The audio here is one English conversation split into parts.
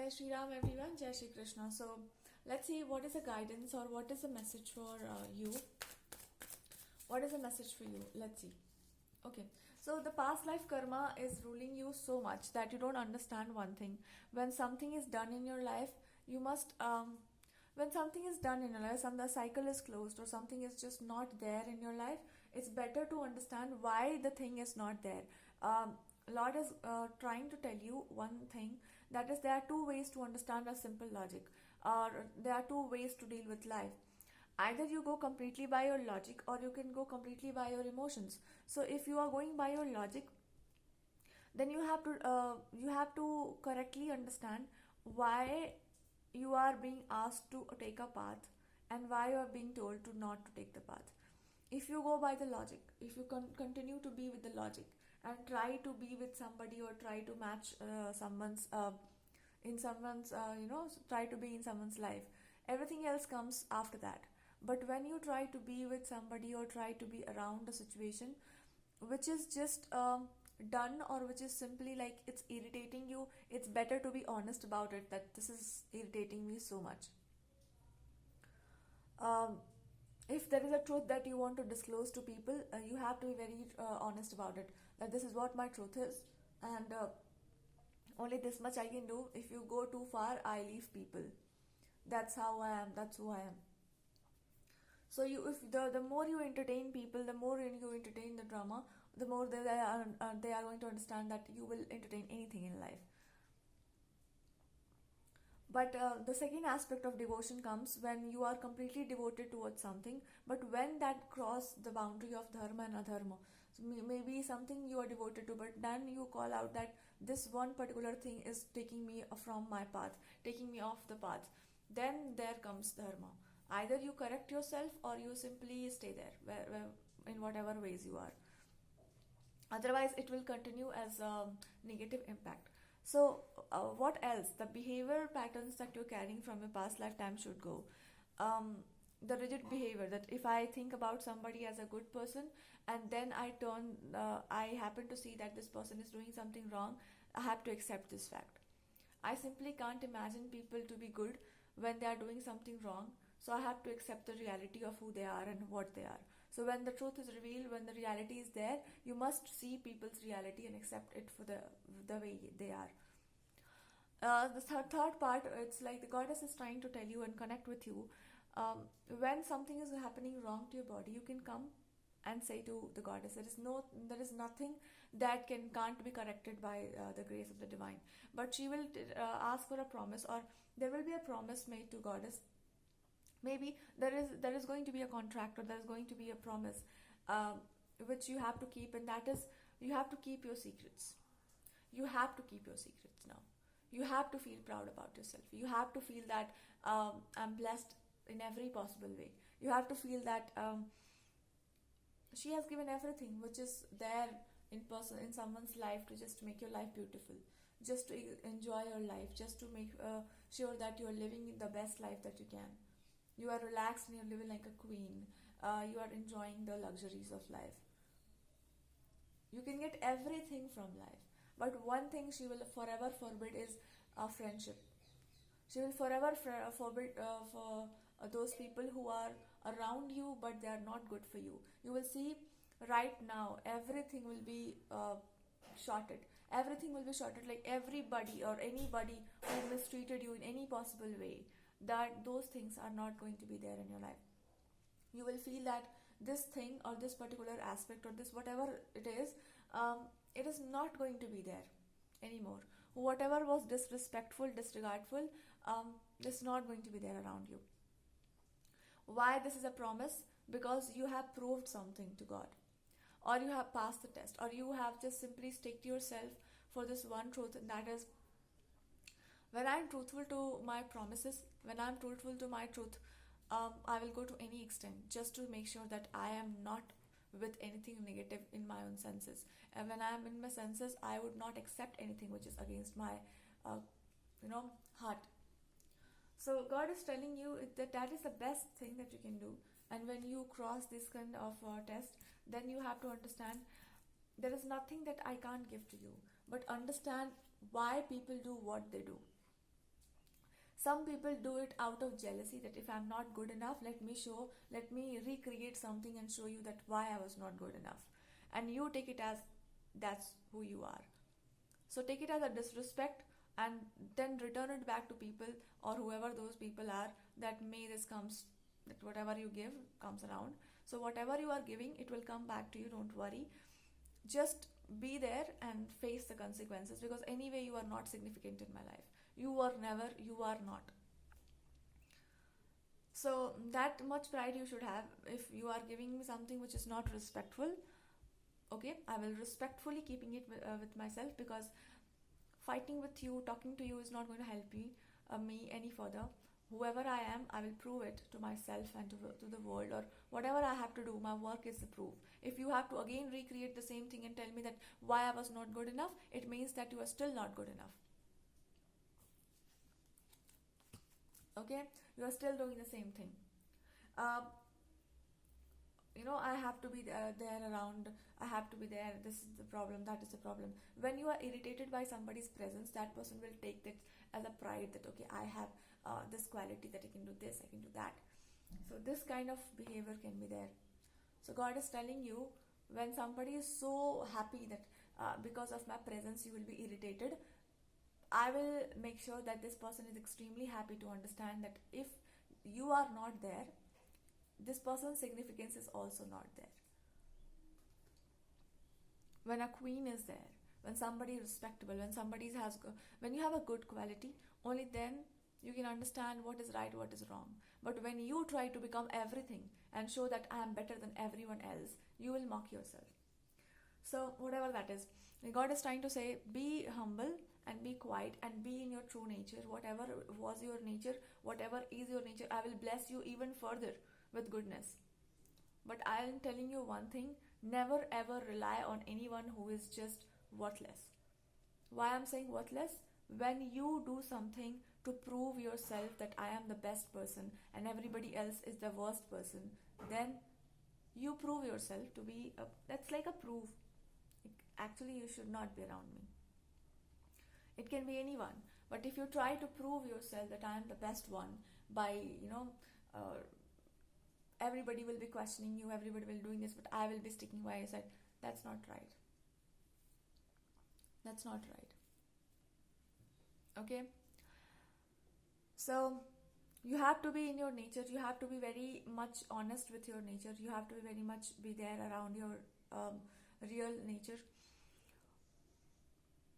Jai Shri Ram everyone, Jai Shri Krishna. So let's see what is the guidance or what is the message for you. What is the message for you? Let's see. Okay, so the past life karma is ruling you so much that you don't understand one thing. When something is done in your life, you must when something is done in your life and the cycle is closed or something is just not there in your life, it's better to understand why the thing is not there. Lord is trying to tell you one thing, that is, there are two ways to understand a simple logic, or there are two ways to deal with life. Either you go completely by your logic or you can go completely by your emotions. So if you are going by your logic, then you have to correctly understand why you are being asked to take a path and why you are being told to not to take the path. If you go by the logic, if you continue to be with the logic and try to be with somebody or try to match someone's in someone's try to be in someone's life, everything else comes after that. But when you try to be with somebody or try to be around a situation which is just done, or which is simply like it's irritating you, it's better to be honest about it, that this is irritating me so much. um, if there is a truth that you want to disclose to people, you have to be very honest about it, that this is what my truth is, and only this much I can do. If you go too far, I leave people. That's how I am, that's who I am. So you, if the more you entertain people, the more you entertain the drama, the more they are going to understand that you will entertain anything in life. But the second aspect of devotion comes when you are completely devoted towards something, but when that cross the boundary of dharma and adharma. So maybe something you are devoted to, but then you call out that this one particular thing is taking me from my path, taking me off the path. Then there comes dharma. Either you correct yourself or you simply stay there, where in whatever ways you are. Otherwise it will continue as a negative impact. So what else? The behavior patterns that you're carrying from your past lifetime should go. The rigid behavior, that if I think about somebody as a good person and then I happen to see that this person is doing something wrong, I have to accept this fact. I simply can't imagine people to be good when they are doing something wrong. So I have to accept the reality of who they are and what they are. So when the truth is revealed, when the reality is there, you must see people's reality and accept it for the way they are. The third part, it's like the goddess is trying to tell you and connect with you. When something is happening wrong to your body, you can come and say to the goddess, there is nothing that can't be corrected by the grace of the divine. But she will ask for a promise, or there will be a promise made to goddess. Maybe there is going to be a contract, or there is going to be a promise which you have to keep, and that is, you have to keep your secrets. You have to keep your secrets now. You have to feel proud about yourself. You have to feel that I'm blessed in every possible way. You have to feel that she has given everything which is there in someone's life, to just make your life beautiful, just to enjoy your life, just to make sure that you are living the best life that you can. You are relaxed and you're living like a queen. You are enjoying the luxuries of life. You can get everything from life, but one thing she will forever forbid is friendship. She will forever forbid for those people who are around you but they are not good for you. You will see right now everything will be shorted. Everything will be shorted, like everybody or anybody who mistreated you in any possible way, that those things are not going to be there in your life. You will feel that this thing or this particular aspect or this whatever it is not going to be there anymore. Whatever was disrespectful, disregardful, is not going to be there around you. Why this is a promise? Because you have proved something to God, or you have passed the test, or you have just simply stick to yourself for this one truth, and that is, when I'm truthful to my promises, when I'm truthful to my truth, I will go to any extent just to make sure that I am not with anything negative in my own senses. And when I am in my senses, I would not accept anything which is against my, heart. So God is telling you that is the best thing that you can do. And when you cross this kind of test, then you have to understand there is nothing that I can't give to you. But understand why people do what they do. Some people do it out of jealousy, that if I'm not good enough, let me recreate something and show you that why I was not good enough. And you take it as that's who you are. So take it as a disrespect and then return it back to people or whoever those people are, that may this comes, that whatever you give comes around. So whatever you are giving, it will come back to you, don't worry. Just be there and face the consequences, because anyway you are not significant in my life. You are never, you are not. So that much pride you should have. If you are giving me something which is not respectful, okay, I will respectfully keeping it with myself, because fighting with you, talking to you is not going to help me any further. Whoever I am, I will prove it to myself and to the world, or whatever I have to do. My work is the proof. If you have to again recreate the same thing and tell me that why I was not good enough, it means that you are still not good enough. Okay, you are still doing the same thing. uh, I have to be there around, I have to be there, this is the problem, that is the problem. When you are irritated by somebody's presence, that person will take that as a pride, that okay, I have this quality, that I can do this, I can do that. So this kind of behavior can be there. So God is telling you, when somebody is so happy that because of my presence you will be irritated, I will make sure that this person is extremely happy to understand that if you are not there, this person's significance is also not there. When a queen is there, when somebody is respectable, when you have a good quality, only then you can understand what is right, what is wrong. But when you try to become everything and show that I am better than everyone else, you will mock yourself. So whatever that is, God is trying to say, be humble and be quiet and be in your true nature. Whatever was your nature, whatever is your nature, I will bless you even further with goodness. But I am telling you one thing, never ever rely on anyone who is just worthless. Why I'm saying worthless? When you do something to prove yourself that I am the best person and everybody else is the worst person, then you prove yourself to be that's like a proof. Actually, you should not be around me. It can be anyone. But if you try to prove yourself that I am the best one by, uh, everybody will be questioning you, everybody will be doing this, but I will be sticking by your side. That's not right. That's not right. Okay? So, you have to be in your nature. You have to be very much honest with your nature. You have to be very much be there around your real nature.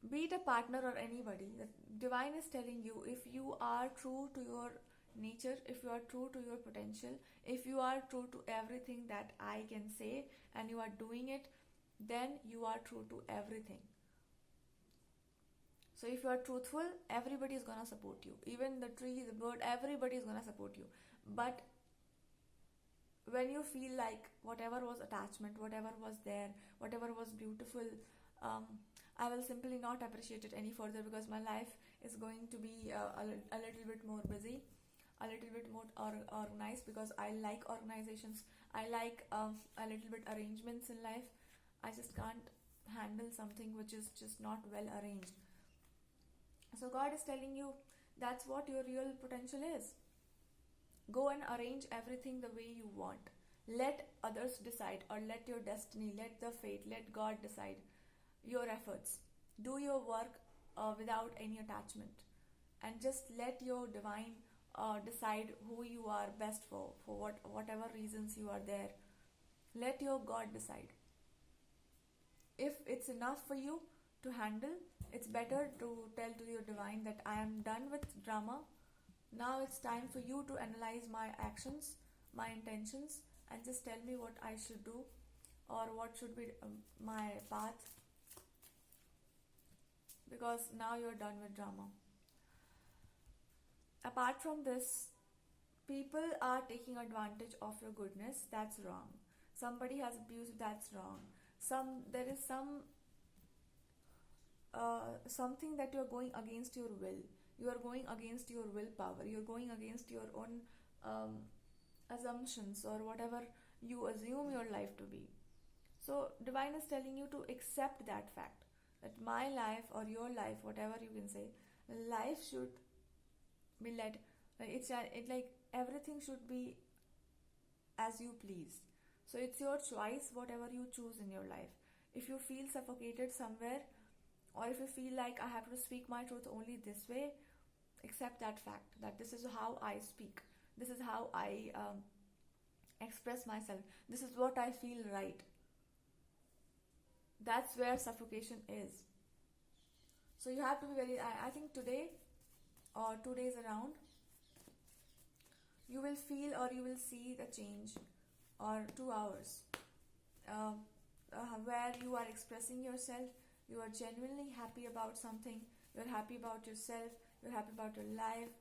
Be it a partner or anybody, the divine is telling you, if you are true to your nature, if you are true to your potential, if you are true to everything that I can say and you are doing it, then you are true to everything. So if you are truthful, everybody is gonna support you. Even the tree, the bird, everybody is gonna support you. But when you feel like whatever was attachment, whatever was there, whatever was beautiful, I will simply not appreciate it any further, because my life is going to be a little bit more busy, a little bit more organized, because I like organizations. I like a little bit arrangements in life. I just can't handle something which is just not well arranged. So God is telling you, that's what your real potential is. Go and arrange everything the way you want. Let others decide, or let your destiny, let the fate, let God decide your efforts. Do your work without any attachment, and just let your divine decide who you are best for whatever reasons you are there. Let your God decide. If it's enough for you to handle, it's better to tell to your divine that I am done with drama. Now it's time for you to analyze my actions, my intentions, and just tell me what I should do, or what should be my path, because now you're done with drama. Apart from this, people are taking advantage of your goodness. That's wrong. Somebody has abused. That's wrong. There is something that you're going against your will. You are going against your willpower. You're going against your own assumptions, or whatever you assume your life to be. So divine is telling you to accept that fact, that my life or your life, whatever you can say, life should be led. Like it like everything should be as you please. So it's your choice, whatever you choose in your life. If you feel suffocated somewhere, or if you feel like I have to speak my truth only this way, accept that fact that this is how I speak. This is how I express myself. This is what I feel right. That's where suffocation is. So you have to be very. I think today or 2 days around, you will feel or you will see the change, or 2 hours, uh, where you are expressing yourself. You are genuinely happy about something. You're happy about yourself. You're happy about your life,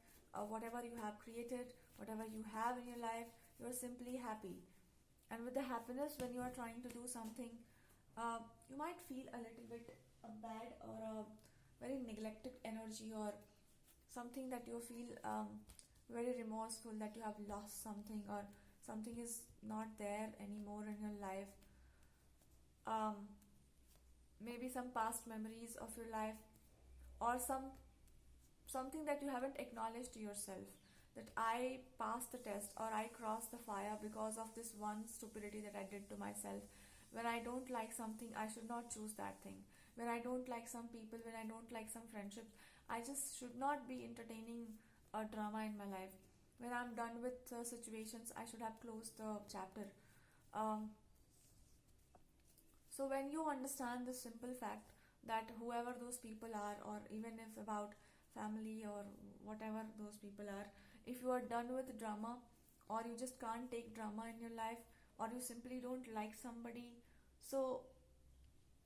whatever you have created, whatever you have in your life. You're simply happy. And with the happiness, when you are trying to do something, you might feel a little bit bad, or a very neglected energy, or something that you feel very remorseful that you have lost something, or something is not there anymore in your life. um, Maybe some past memories of your life, or something that you haven't acknowledged to yourself, that I passed the test or I crossed the fire because of this one stupidity that I did to myself. When I don't like something, I should not choose that thing. When I don't like some people, when I don't like some friendships, I just should not be entertaining a drama in my life. When I'm done with situations, I should have closed the chapter. um, so when you understand the simple fact that whoever those people are, or even if about family or whatever those people are, if you are done with drama, or you just can't take drama in your life, or you simply don't like somebody, so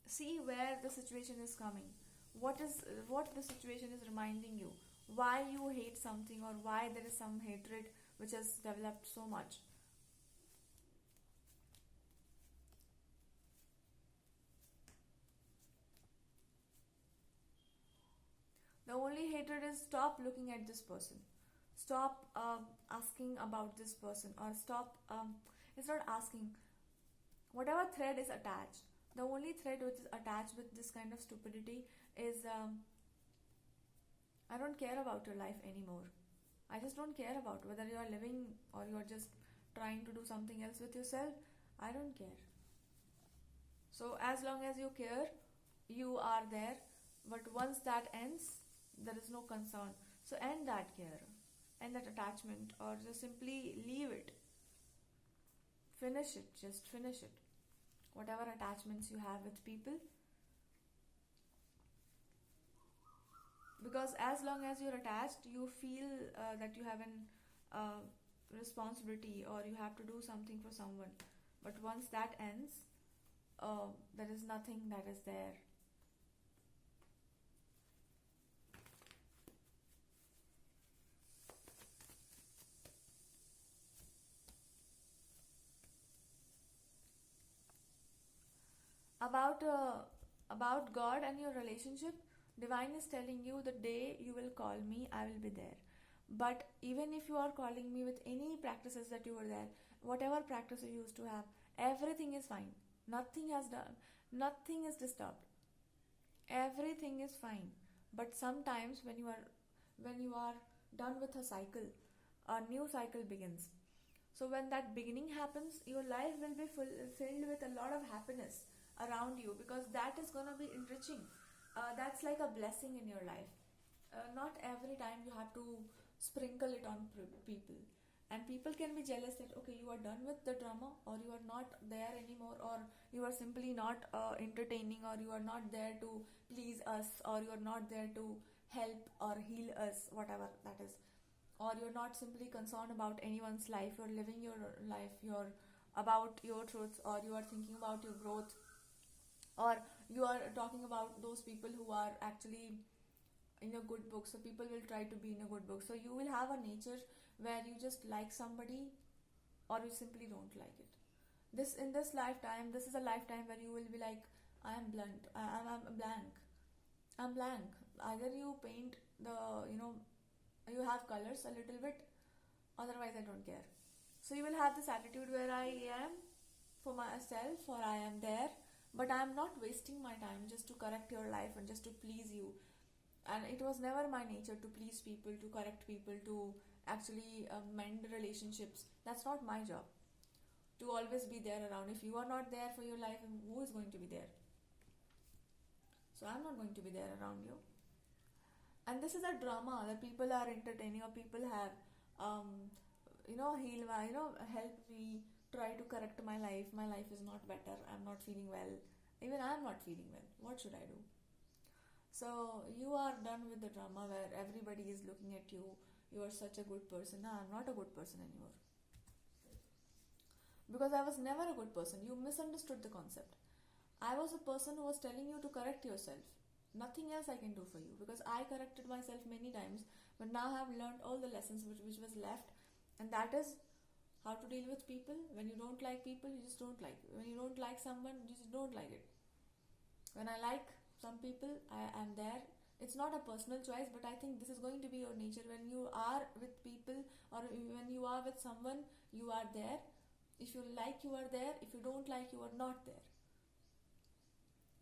see where the situation is coming. What the situation is reminding you, why you hate something, or why there is some hatred which has developed so much. The only hatred is stop looking at this person. Stop asking about this person, or stop. It's not asking. Whatever thread is attached, the only thread which is attached with this kind of stupidity is I don't care about your life anymore. I just don't care about whether you are living or you are just trying to do something else with yourself. I don't care. So, as long as you care, you are there. But once that ends, there is no concern. So, end that care, end that attachment, or just simply leave it. Finish it, just finish it. Whatever attachments you have with people, because as long as you're attached, you feel that you have an uh, responsibility, or you have to do something for someone. But once that ends, there is nothing that is there. about about God and your relationship, divine is telling you, the day you will call me, I will be there. But even if you are calling me with any practices that you were there, whatever practice you used to have, everything is fine. Nothing has done, nothing is disturbed, everything is fine. But sometimes when you are done with a cycle, a new cycle begins. So when that beginning happens, your life will be filled with a lot of happiness around you, because that is going to be enriching. That's like a blessing in your life. Not every time you have to sprinkle it on people. And people can be jealous that, okay, you are done with the drama, or you are not there anymore, or you are simply not entertaining, or you are not there to please us, or you are not there to help or heal us, whatever that is. Or you're not simply concerned about anyone's life, you're living your life, you're about your truths, or you are thinking about your growth, or you are talking about those people who are actually in a good book. So people will try to be in a good book. So you will have a nature where you just like somebody, or you simply don't like it. This in this lifetime, this is a lifetime where you will be like, I am blunt, I'm blank, I'm blank. Either you paint the, you have colors a little bit, otherwise I don't care. So you will have this attitude where I am for myself, or I am there, but I am not wasting my time just to correct your life and just to please you. And it was never my nature to please people, to correct people, to actually mend relationships. That's not my job. To always be there around. If you are not there for your life, who is going to be there? So I'm not going to be there around you. And this is a drama that people are entertaining, or people have help me try to correct my life. My life is not better, I'm not feeling well, even I'm not feeling well, what should I do? So you are done with the drama where everybody is looking at you. You are such a good person. No, I'm not a good person anymore. Because I was never a good person. You misunderstood the concept. I was a person who was telling you to correct yourself. Nothing else I can do for you, because I corrected myself many times, but now I have learned all the lessons which was left, and that is how to deal with people. When you don't like people, you just don't like. When you don't like someone, you just don't like it. When I like some people, I am there. It's not a personal choice, but I think this is going to be your nature. When you are with people, or when you are with someone, you are there. If you like, you are there. If you don't like, you are not there.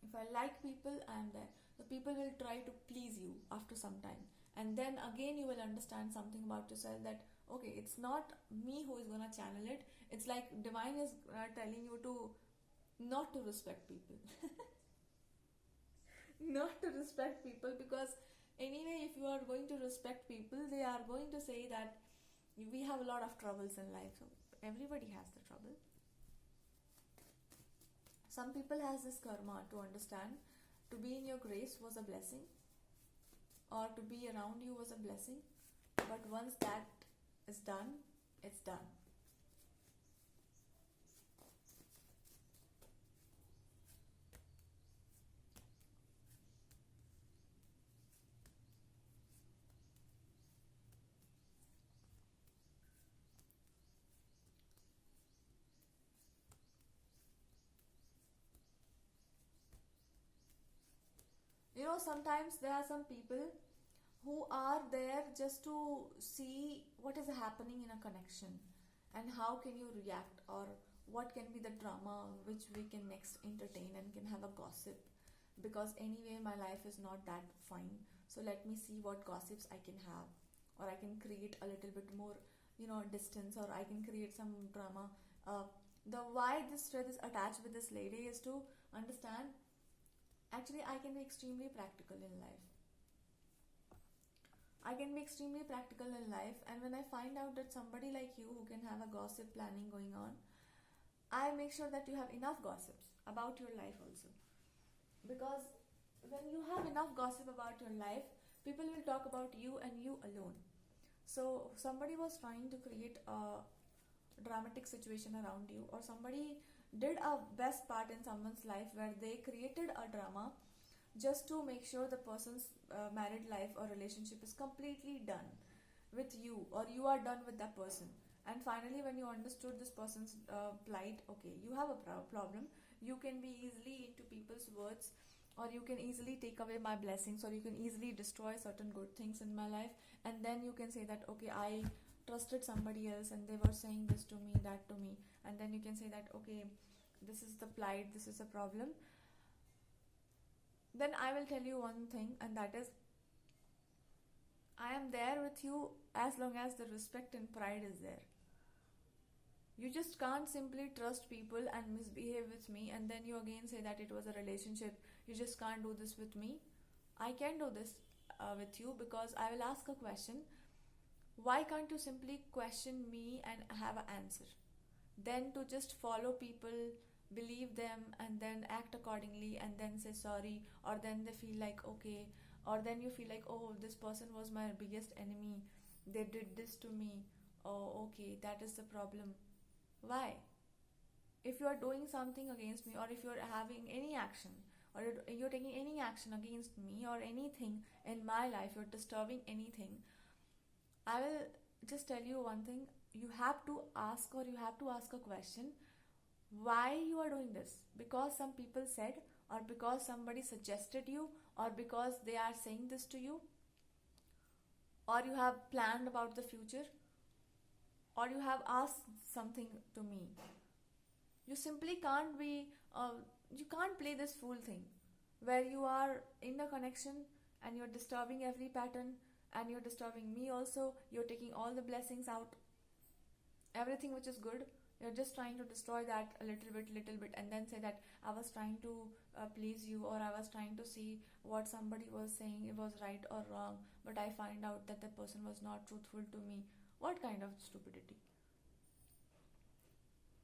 If I like people, I am there. The people will try to please you after some time, and then again you will understand something about yourself, that okay, it's not me who is gonna channel it. It's like divine is telling you to not to respect people. Not to respect people, because anyway, if you are going to respect people, they are going to say that we have a lot of troubles in life. So everybody has the trouble. Some people has this karma to understand to be in your grace was a blessing, or to be around you was a blessing, but once that is done, it's done. Sometimes there are some people who are there just to see what is happening in a connection, and how can you react, or what can be the drama which we can next entertain, and can have a gossip, because anyway my life is not that fine, so let me see what gossips I can have, or I can create a little bit more distance, or I can create some drama. The why this thread is attached with this lady is to understand, actually I can be extremely practical in life. I can be extremely practical in life, and when I find out that somebody like you who can have a gossip planning going on, I make sure that you have enough gossips about your life also. Because when you have enough gossip about your life, people will talk about you and you alone. So somebody was trying to create a dramatic situation around you, or somebody did a best part in someone's life where they created a drama just to make sure the person's married life or relationship is completely done with you, or you are done with that person. And finally, when you understood this person's plight, okay, you have a problem, you can be easily into people's words, or you can easily take away my blessings, or you can easily destroy certain good things in my life, and then you can say that okay, I trusted somebody else and they were saying this to me, that to me, and then you can say that okay, this is the plight, this is a problem. Then I will tell you one thing, and that is, I am there with you as long as the respect and pride is there. You just can't simply trust people and misbehave with me, and then you again say that it was a relationship. You just can't do this with me. I can do this with you, because I will ask a question. Why can't you simply question me and have an answer? Then to just follow people, believe them, and then act accordingly, and then say sorry, or then they feel like okay, or then you feel like, oh, this person was my biggest enemy, they did this to me, oh okay, that is the problem. Why? If you are doing something against me, or if you are having any action, or you're taking any action against me or anything in my life, you're disturbing anything, I will just tell you one thing. You have to ask, or you have to ask a question, why you are doing this? Because some people said, or because somebody suggested you, or because they are saying this to you, or you have planned about the future, or you have asked something to me. You simply can't be you can't play this fool thing where you are in a connection, and you're disturbing every pattern, and you're disturbing me also. You're taking all the blessings out, everything which is good. You're just trying to destroy that a little bit, and then say that I was trying to please you, or I was trying to see what somebody was saying, it was right or wrong, but I find out that the person was not truthful to me. What kind of stupidity?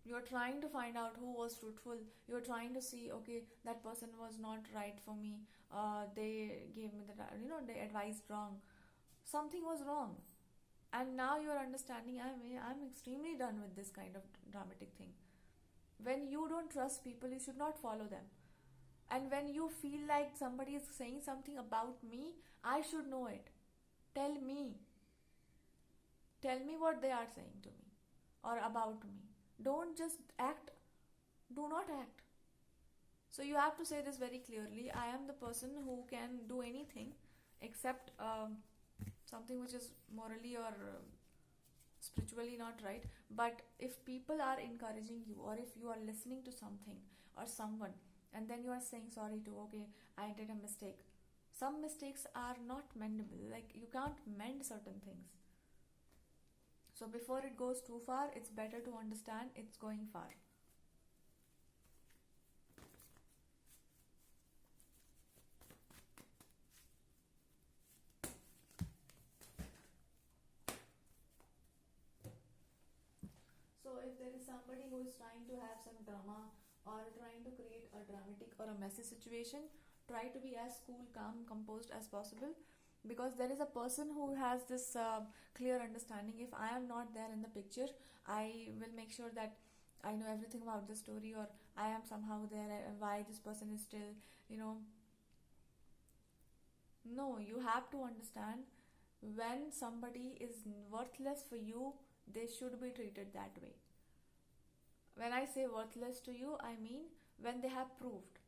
You're trying to find out who was truthful. You're trying to see, okay, that person was not right for me. They gave me the, they advised wrong. Something was wrong, and now you're understanding. I'm extremely done with this kind of dramatic thing. When you don't trust people, you should not follow them. And when you feel like somebody is saying something about me, I should know it. Tell me. Tell me what they are saying to me or about me. Don't just act. Do not act. So you have to say this very clearly. I am the person who can do anything except something which is morally or spiritually not right. But if people are encouraging you, or if you are listening to something or someone, and then you are saying sorry to, okay, I did a mistake. Some mistakes are not mendable. Like, you can't mend certain things. So before it goes too far, it's better to understand it's going far. So if there is somebody who is trying to have some drama, or trying to create a dramatic or a messy situation, try to be as cool, calm, composed as possible, because there is a person who has this clear understanding. If I am not there in the picture, I will make sure that I know everything about the story, or I am somehow there, why this person is still, you know. No, you have to understand, when somebody is worthless for you, they should be treated that way. When I say worthless to you, I mean when they have proved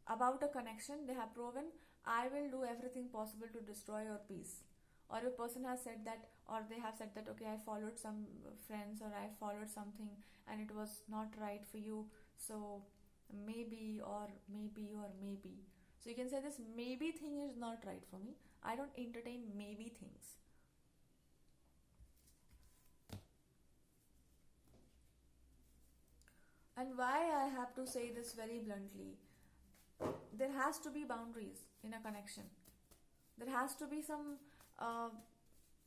about a connection, they have proven, I will do everything possible to destroy your peace. Or a person has said that, or they have said that, okay, I followed some friends, or I followed something and it was not right for you, so maybe, or maybe, or maybe. So you can say this maybe thing is not right for me. I don't entertain maybe things. And why I have to say this very bluntly, there has to be boundaries in a connection. There has to be some, uh,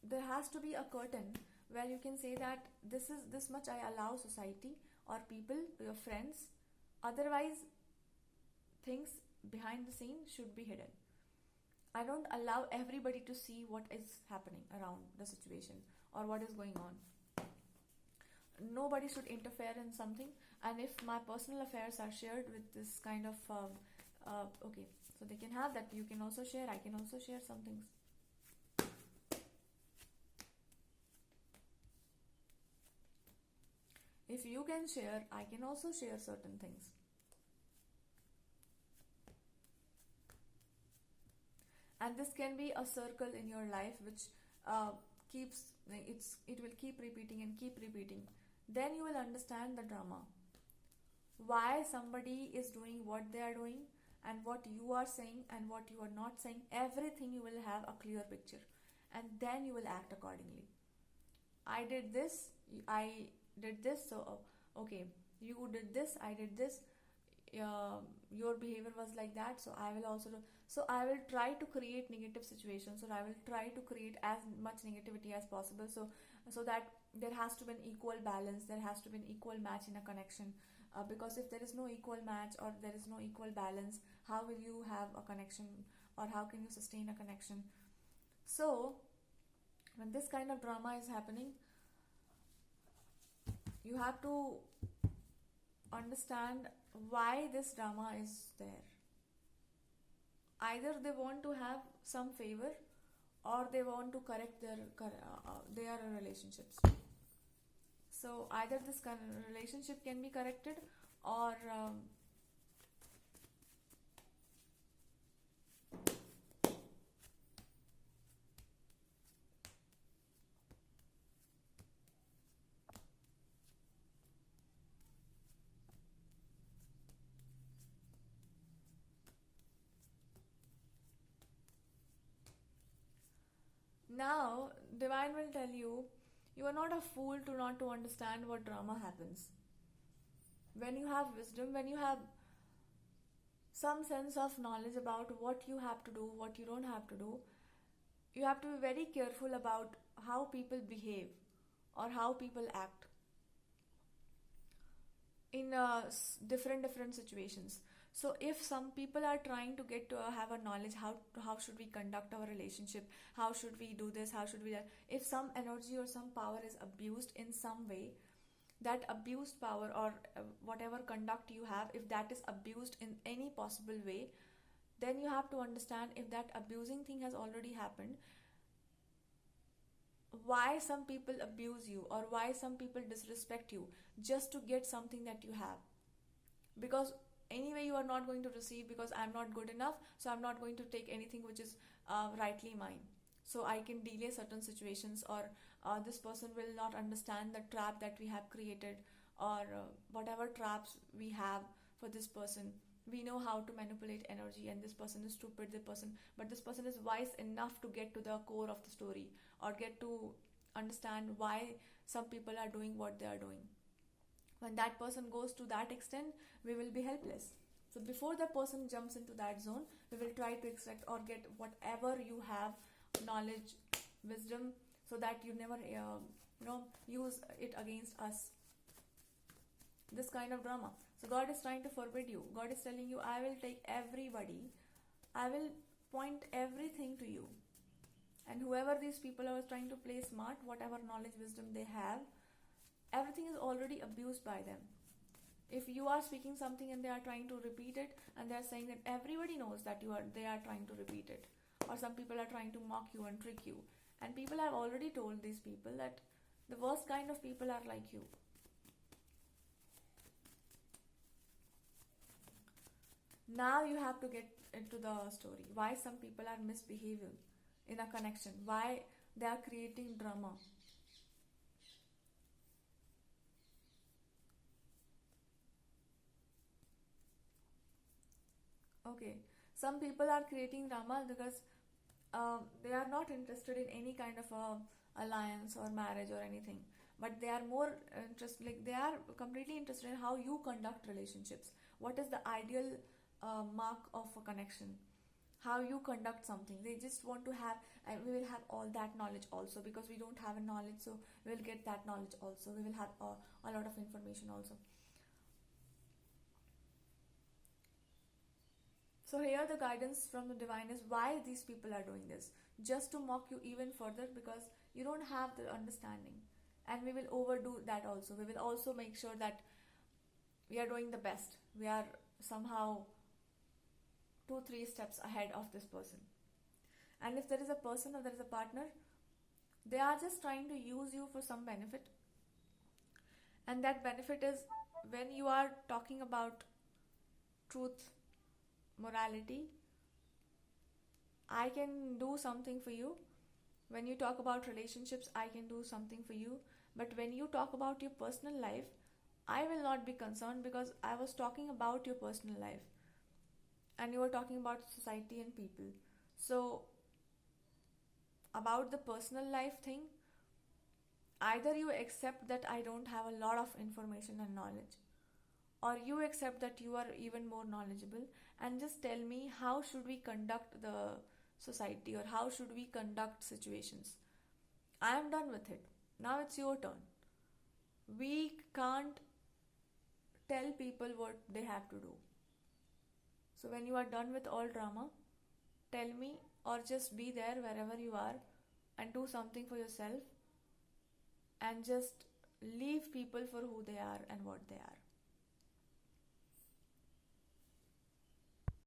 there has to be a curtain where you can say that this much I allow society or people, your friends. Otherwise, things behind the scene should be hidden. I don't allow everybody to see what is happening around the situation or what is going on. Nobody should interfere in something. And if my personal affairs are shared with this kind of okay, so they can have that. You can also share, I can also share some things. If you can share, I can also share certain things. And this can be a circle in your life which keeps it will keep repeating and keep repeating. Then you will understand the drama, why somebody is doing what they are doing, and what you are saying and what you are not saying. Everything you will have a clear picture, and then you will act accordingly. I did this, I did this, so okay, you did this, I did this, your behavior was like that, so I will also do. So I will try to create negative situations, or I will try to create as much negativity as possible, so that there has to be an equal balance, there has to be an equal match in a connection. Because if there is no equal match, or there is no equal balance, how will you have a connection, or how can you sustain a connection? So when this kind of drama is happening, you have to understand why this drama is there. Either they want to have some favor, or they want to correct their relationships. So either this relationship can be corrected, or Now divine will tell you, you are not a fool to not to understand what drama happens. When you have wisdom, when you have some sense of knowledge about what you have to do, what you don't have to do, you have to be very careful about how people behave or how people act in different situations. So if some people are trying to get to have a knowledge how should we conduct our relationship, how should we do this, how should we that, if some energy or some power is abused in some way, that abused power or whatever conduct you have, if that is abused in any possible way, then you have to understand if that abusing thing has already happened, why some people abuse you or why some people disrespect you just to get something that you have. Because anyway you are not going to receive, because I'm not good enough, so I'm not going to take anything which is rightly mine, so I can delay certain situations, or this person will not understand the trap that we have created, or whatever traps we have for this person. We know how to manipulate energy, and this person is stupid, but this person is wise enough to get to the core of the story, or get to understand why some people are doing what they are doing. When that person goes to that extent, we will be helpless. So before the person jumps into that zone, we will try to extract or get whatever you have, knowledge, wisdom, so that you never use it against us. This kind of drama. So God is trying to forbid you. God is telling you, I will take everybody, I will point everything to you. And whoever these people are trying to play smart, whatever knowledge, wisdom they have, everything is already abused by them. If you are speaking something and they are trying to repeat it, and they are saying that everybody knows that they are trying to repeat it, or some people are trying to mock you and trick you, and people have already told these people that the worst kind of people are like you. Now you have to get into the story. Why some people are misbehaving in a connection, why they are creating drama. Okay, some people are creating drama because they are not interested in any kind of a alliance or marriage or anything, but they are more interested, like they are completely interested in how you conduct relationships. What is the ideal mark of a connection? How you conduct something. They just want to have, and we will have all that knowledge also, because we don't have a knowledge, so we will get that knowledge also. We will have a lot of information also. So here the guidance from the divine is why these people are doing this. Just to mock you even further, because you don't have the understanding. And we will overdo that also. We will also make sure that we are doing the best. We are somehow 2-3 steps ahead of this person. And if there is a person or there is a partner, they are just trying to use you for some benefit. And that benefit is when you are talking about truth, morality, I can do something for you. When you talk about relationships, I can do something for you. But when you talk about your personal life, I will not be concerned, because I was talking about your personal life and you were talking about society and people. So about the personal life thing, either you accept that I don't have a lot of information and knowledge, or you accept that you are even more knowledgeable, and just tell me how should we conduct the society, or how should we conduct situations. I am done with it. Now it's your turn. We can't tell people what they have to do. So when you are done with all drama, tell me, or just be there wherever you are and do something for yourself, and just leave people for who they are and what they are.